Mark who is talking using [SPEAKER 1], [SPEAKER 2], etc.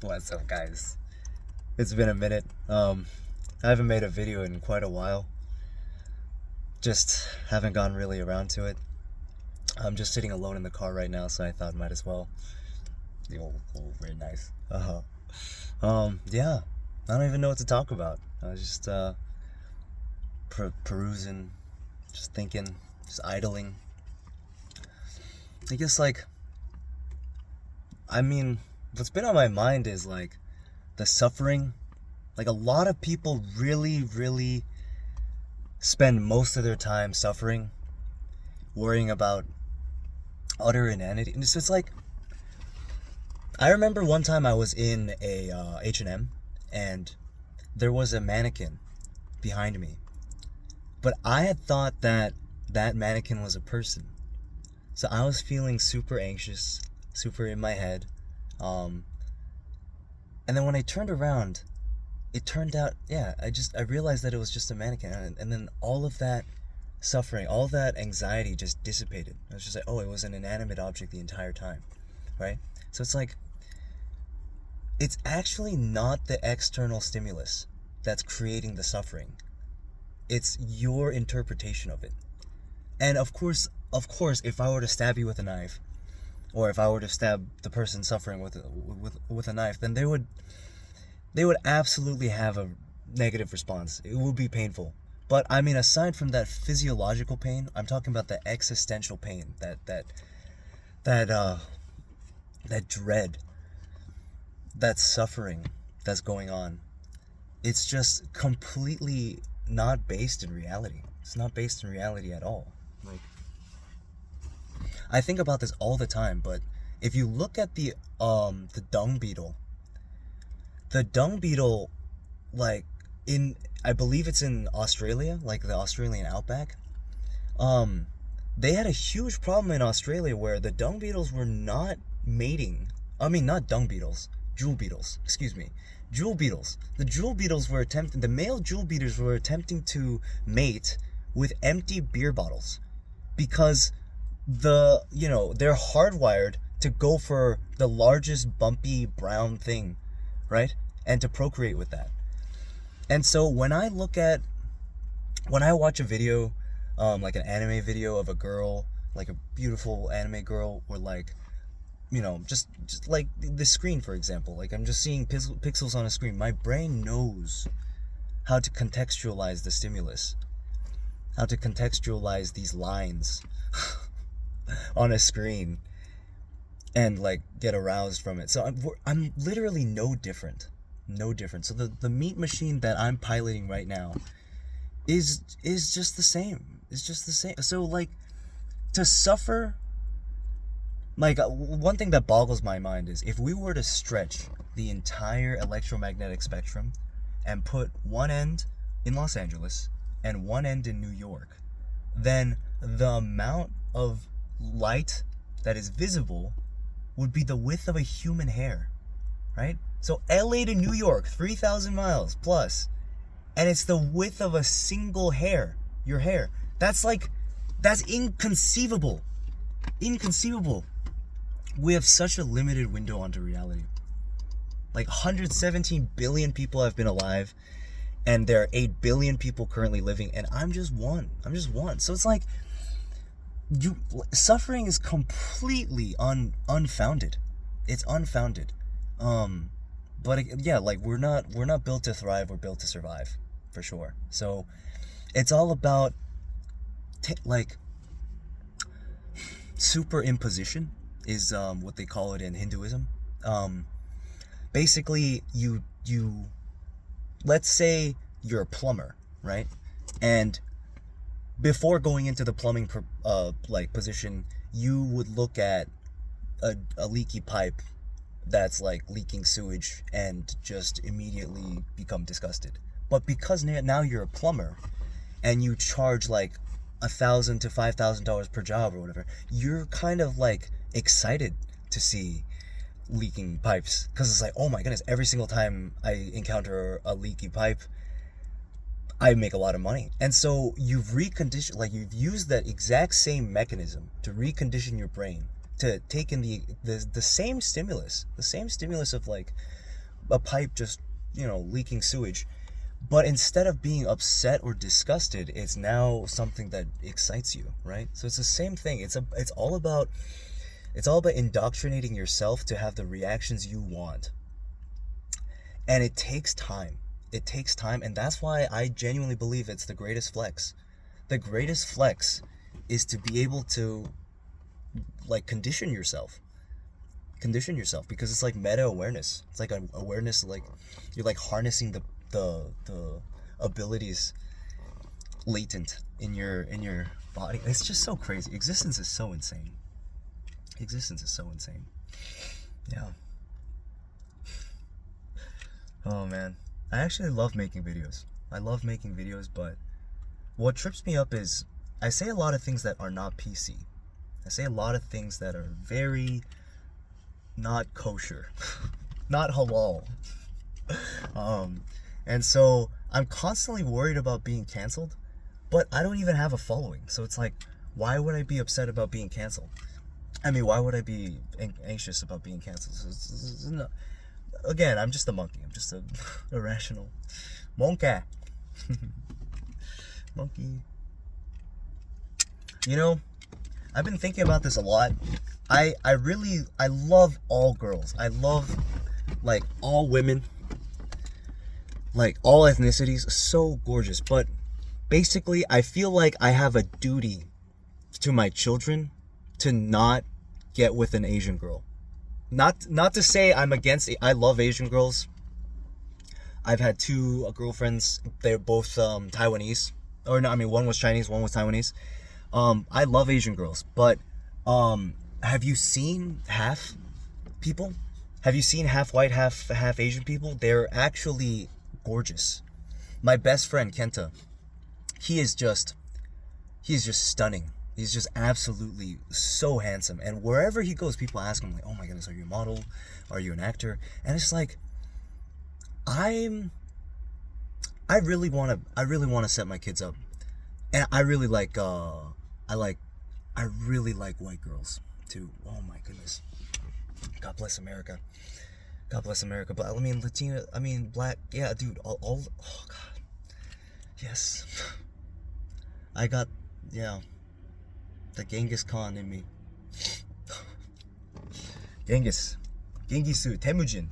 [SPEAKER 1] What's up, guys? It's been a minute. I haven't made a video in quite a while. Just haven't gotten really around to it. I'm just sitting alone in the car right now, so I thought might as well. Very nice. Yeah. I don't even know what to talk about. I was just perusing, just thinking, just idling. I guess what's been on my mind is the suffering. Like a lot of people really spend most of their time suffering, worrying about utter inanity. And it's like, I remember one time I was in a H&M and there was a mannequin behind me. But I had thought that that mannequin was a person. So I was feeling super anxious, super in my head. And then when I turned around, it turned out, yeah, I realized that it was just a mannequin. And then all of that suffering, all of that anxiety just dissipated. I was just like, oh, it was an inanimate object the entire time, right? So it's like, it's actually not the external stimulus that's creating the suffering. It's your interpretation of it. And of course, if I were to stab you with a knife, or if I were to stab the person suffering with a knife, then they would absolutely have a negative response. It would be painful. But I mean, aside from that physiological pain, I'm talking about the existential pain, that dread, that suffering that's going on. It's just completely not based in reality. It's not based in reality at all. Like, I think about this all the time, but if you look at the dung beetle, like I believe it's in Australia, like the Australian outback. They had a huge problem in Australia where the dung beetles were not mating. I mean, not dung beetles, jewel beetles. Excuse me, jewel beetles. The male jewel beetles were attempting to mate with empty beer bottles because they're hardwired to go for the largest bumpy brown thing, right? And to procreate with that. And so when I watch a video, like an anime video of a girl, like a beautiful anime girl, or just like the screen, for example, like I'm just seeing pixels on a screen, my brain knows how to contextualize the stimulus, how to contextualize these lines on a screen and get aroused from it. So I'm literally no different. So the meat machine that I'm piloting right now is just the same. It's just the same. So to suffer, one thing that boggles my mind is if we were to stretch the entire electromagnetic spectrum and put one end in Los Angeles and one end in New York, then the amount of light that is visible would be the width of a human hair, right? So LA to New York, 3,000 miles plus, and it's the width of a single hair, your hair. That's inconceivable. Inconceivable. We have such a limited window onto reality. 117 billion people have been alive, and there are 8 billion people currently living, and I'm just one. So it's like, suffering is completely unfounded. It's unfounded. But yeah, we're not built to thrive. We're built to survive, for sure. So it's all about superimposition is what they call it in Hinduism. Basically, you let's say you're a plumber, right? And before going into the plumbing position, you would look at a leaky pipe that's leaking sewage and just immediately become disgusted. But because now you're a plumber and you charge $1,000 to $5,000 per job or whatever, you're kind of excited to see leaking pipes, because it's like, oh my goodness, every single time I encounter a leaky pipe, I make a lot of money. And so you've reconditioned, you've used that exact same mechanism to recondition your brain to take in the same stimulus of a pipe just, leaking sewage. But instead of being upset or disgusted, it's now something that excites you, right? So it's the same thing. It's all about indoctrinating yourself to have the reactions you want. And it takes time. It takes time, and that's why I genuinely believe it's the greatest flex. The greatest flex is to be able to like condition yourself, because it's like meta awareness. It's like an awareness, like you're like harnessing the abilities latent in your body. It's just so crazy. Existence is so insane. Yeah. Oh man, I actually love making videos. But what trips me up is I say a lot of things that are not PC. I say a lot of things that are very not kosher, not halal. And so I'm constantly worried about being canceled, but I don't even have a following. So it's like, why would I be upset about being canceled? I mean, why would I be anxious about being canceled? Again, I'm just a monkey. I'm just a irrational monkey. Monkey. I've been thinking about this a lot. I love all girls. I love like all women, like all ethnicities. So gorgeous. But basically, I feel like I have a duty to my children to not get with an Asian girl. Not to say I'm against it. I love Asian girls. I've had two girlfriends. They're both Taiwanese. Or no, I mean, one was Chinese, one was Taiwanese. I love Asian girls, but have you seen half people? Have you seen half white, half Asian people? They're actually gorgeous. My best friend Kenta, he is just stunning. He's just absolutely so handsome. And wherever he goes, people ask him like, "Oh my goodness, are you a model? Are you an actor?" And it's like, I really want to set my kids up. And I really like white girls too. Oh my goodness. God bless America. God bless America. But I mean Latina, I mean black, yeah, dude, all oh god. Yes. I got, yeah, the Genghis Khan in me. Gengisu, Temujin.